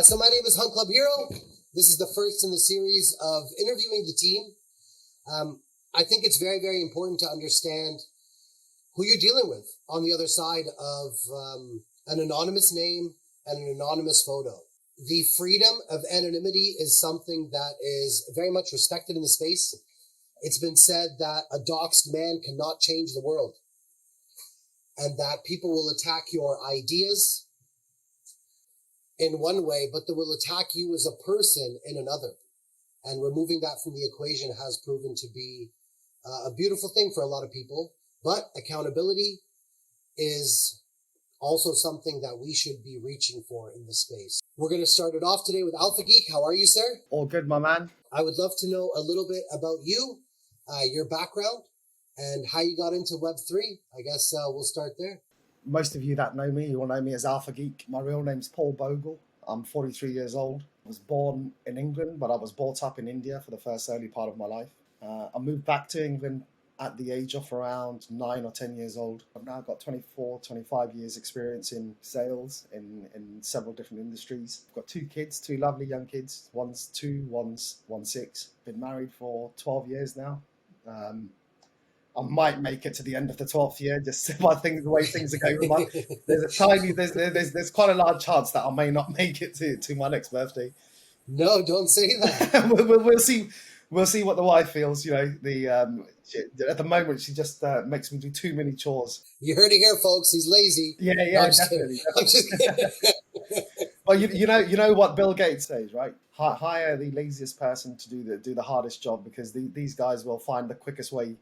So my name is Hunt Club Hero. This is the first in the series of interviewing the team. I think it's very, very important to understand who you're dealing with on the other side of an anonymous name and an anonymous photo. The freedom of anonymity is something that is very much respected in the space. It's been said that a doxed man cannot change the world, and that people will attack your ideas in one way, but they will attack you as a person in another. And removing that from the equation has proven to be a beautiful thing for a lot of people. But accountability is also something that we should be reaching for in this space. We're going to start it off today with Alpha Geek. How are you, sir? All good, my man. I would love to know a little bit about you, your background, and how you got into Web3. I guess we'll start there. Most of you that know me, you will know me as Alpha Geek. My real name's Paul Bhogal. I'm 43 years old. I was born in England, but I was brought up in India for the first early part of my life. I moved back to England at the age of around 9 or 10 years old. I've now got 24, 25 years experience in sales in several different industries. I've got 2 kids, 2 lovely young kids. One's 2, one's 6. Been married for 12 years now. I might make it to the end of the 12th year, just by the way things are going. There's quite a large chance that I may not make it to my next birthday. No, don't say that. We'll see. We'll see what the wife feels. You know, at the moment she just makes me do too many chores. You heard it here, folks. He's lazy. Yeah, No, definitely. Well, you know what Bill Gates says, right? Hire the laziest person to do the hardest job, because these guys will find the quickest way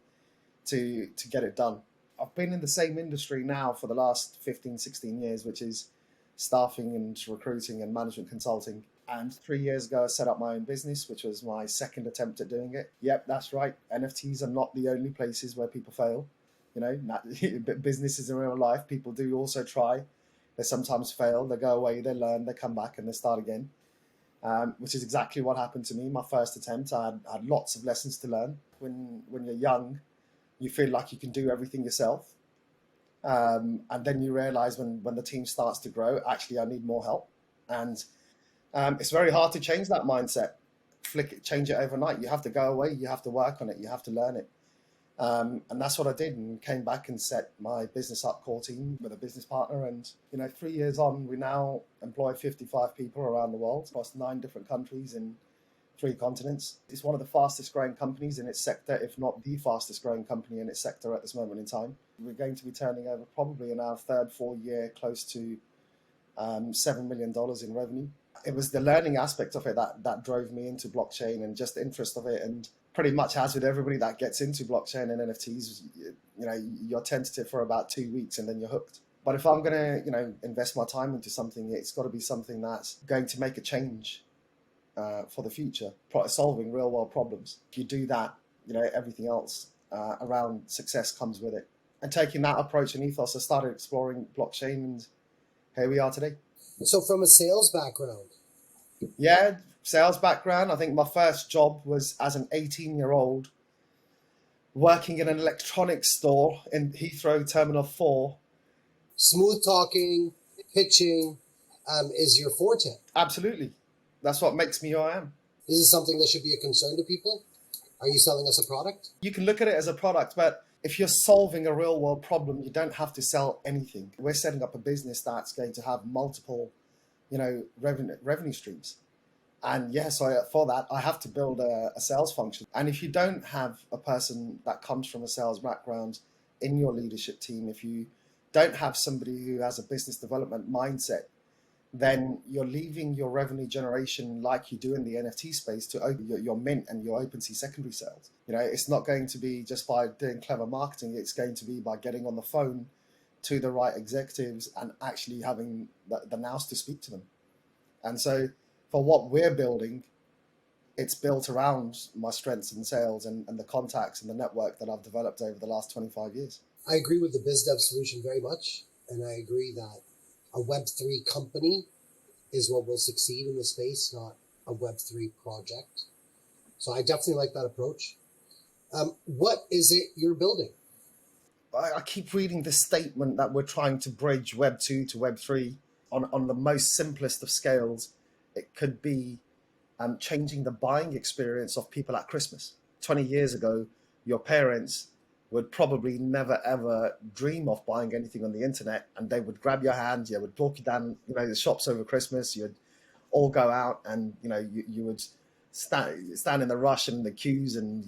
to get it done. I've been in the same industry now for the last 15, 16 years, which is staffing and recruiting and management consulting. And 3 years ago, I set up my own business, which was my second attempt at doing it. Yep, that's right. NFTs are not the only places where people fail. You know, businesses in real life, people do also try. They sometimes fail. They go away, they learn, they come back and they start again, which is exactly what happened to me. My first attempt, I had lots of lessons to learn. When you're young, you feel like you can do everything yourself. And then you realize when the team starts to grow, actually, I need more help. And it's very hard to change that mindset, change it overnight. You have to go away, you have to work on it, you have to learn it. And that's what I did, and came back and set my business up, core team, with a business partner. And, 3 years on, we now employ 55 people around the world, across 9 different countries in 3 continents. It's one of the fastest growing companies in its sector, if not the fastest growing company in its sector at this moment in time. We're going to be turning over probably in our 3rd, 4th year close to $7 million in revenue. It was the learning aspect of it that drove me into blockchain, and just the interest of it. And pretty much, as with everybody that gets into blockchain and NFTs, you're tentative for about 2 weeks and then you're hooked. But if I'm going to, invest my time into something, it's got to be something that's going to make a change for the future, solving real world problems. If you do that, everything else around success comes with it. And taking that approach and ethos, I started exploring blockchain, and here we are today. So from a sales background? Yeah, sales background. I think my first job was as an 18-year-old working in an electronics store in Heathrow Terminal 4. Smooth talking, pitching is your forte. Absolutely. That's what makes me who I am. Is this something that should be a concern to people? Are you selling us a product? You can look at it as a product, but if you're solving a real world problem, you don't have to sell anything. We're setting up a business that's going to have multiple, revenue streams. And so for that, I have to build a sales function. And if you don't have a person that comes from a sales background in your leadership team, if you don't have somebody who has a business development mindset, then you're leaving your revenue generation, like you do in the NFT space, to open your mint and your OpenSea secondary sales. It's not going to be just by doing clever marketing. It's going to be by getting on the phone to the right executives and actually having the nous to speak to them. And so for what we're building, it's built around my strengths in sales and the contacts and the network that I've developed over the last 25 years. I agree with the BizDev solution very much. And I agree that a Web3 company is what will succeed in the space, not a Web3 project. So I definitely like that approach. What is it you're building? I keep reading this statement that we're trying to bridge Web 2 to Web 3 on the most simplest of scales. It could be changing the buying experience of people at Christmas. 20 years ago, your parents would probably never ever dream of buying anything on the internet, and they would grab your hand, they would walk you down, the shops over Christmas. You'd all go out, and you would stand in the rush and the queues, and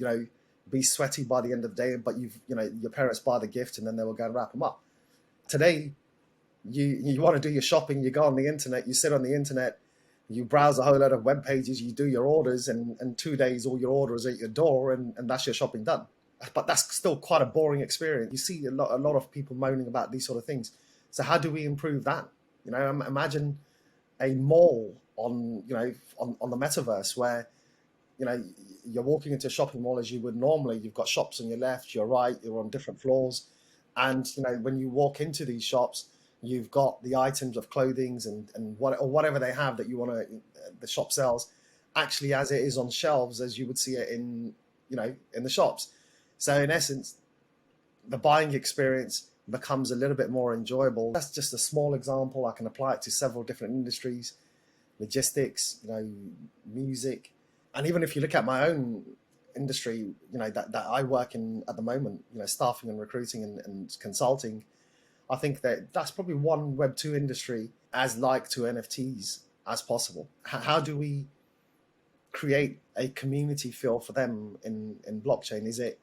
be sweaty by the end of the day. But your parents buy the gift, and then they will go and wrap them up. Today, you want to do your shopping, you go on the internet, you sit on the internet, you browse a whole lot of web pages, you do your orders, and in 2 days all your orders are at your door, and that's your shopping done. But that's still quite a boring experience. You see a lot of people moaning about these sort of things. So how do we improve that? Imagine a mall on on the metaverse where you're walking into a shopping mall as you would normally. You've got shops on your left, your right, you're on different floors, and when you walk into these shops, you've got the items of clothing and whatever they have that you want to, the shop sells, actually as it is on shelves as you would see it in the shops. So in essence, the buying experience becomes a little bit more enjoyable. That's just a small example. I can apply it to several different industries, logistics, music. And even if you look at my own industry, that I work in at the moment, staffing and recruiting and consulting, I think that's probably one Web2 industry as like to NFTs as possible. How do we create a community feel for them in blockchain? Is it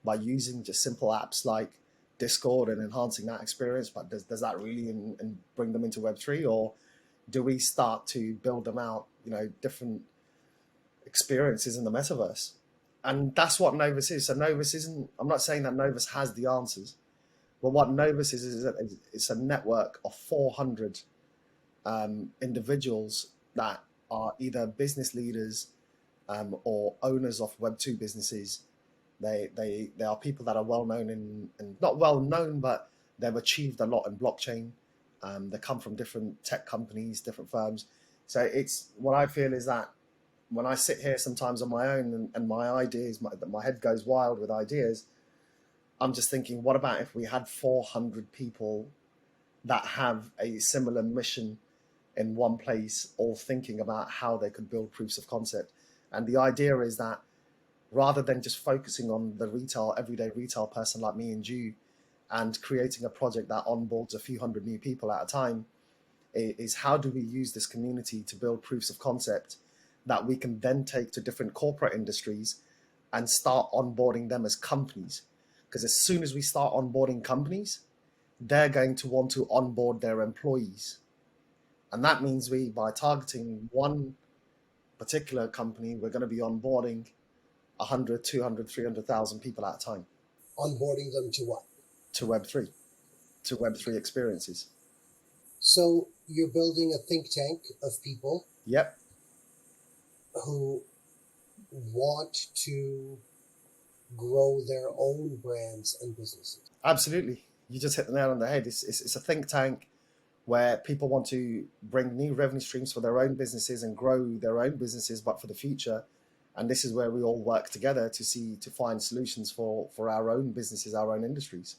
by using just simple apps like Discord and enhancing that experience? But does that really and bring them into Web3? Or do we start to build them out, different experiences in the metaverse? And that's what Novus is. So Novus isn't, I'm not saying that Novus has the answers, but what Novus is it's a network of 400 individuals that are either business leaders or owners of Web2 businesses. They are people that are well known and not well known, but they've achieved a lot in blockchain. They come from different tech companies, different firms. So it's what I feel is that when I sit here sometimes on my own and my ideas, my head goes wild with ideas, I'm just thinking, what about if we had 400 people that have a similar mission in one place, all thinking about how they could build proofs of concept? And the idea is that rather than just focusing on the everyday retail person like me and you, and creating a project that onboards a few hundred new people at a time, is how do we use this community to build proofs of concept that we can then take to different corporate industries and start onboarding them as companies? Because as soon as we start onboarding companies, they're going to want to onboard their employees. And that means by targeting one particular company, we're going to be onboarding 100, 200, 300,000 people at a time. Onboarding them to what? To Web3 experiences. So you're building a think tank of people. Yep. Who want to grow their own brands and businesses. Absolutely. You just hit the nail on the head. It's a think tank where people want to bring new revenue streams for their own businesses and grow their own businesses, but for the future. And this is where we all work together to find solutions for our own businesses, our own industries.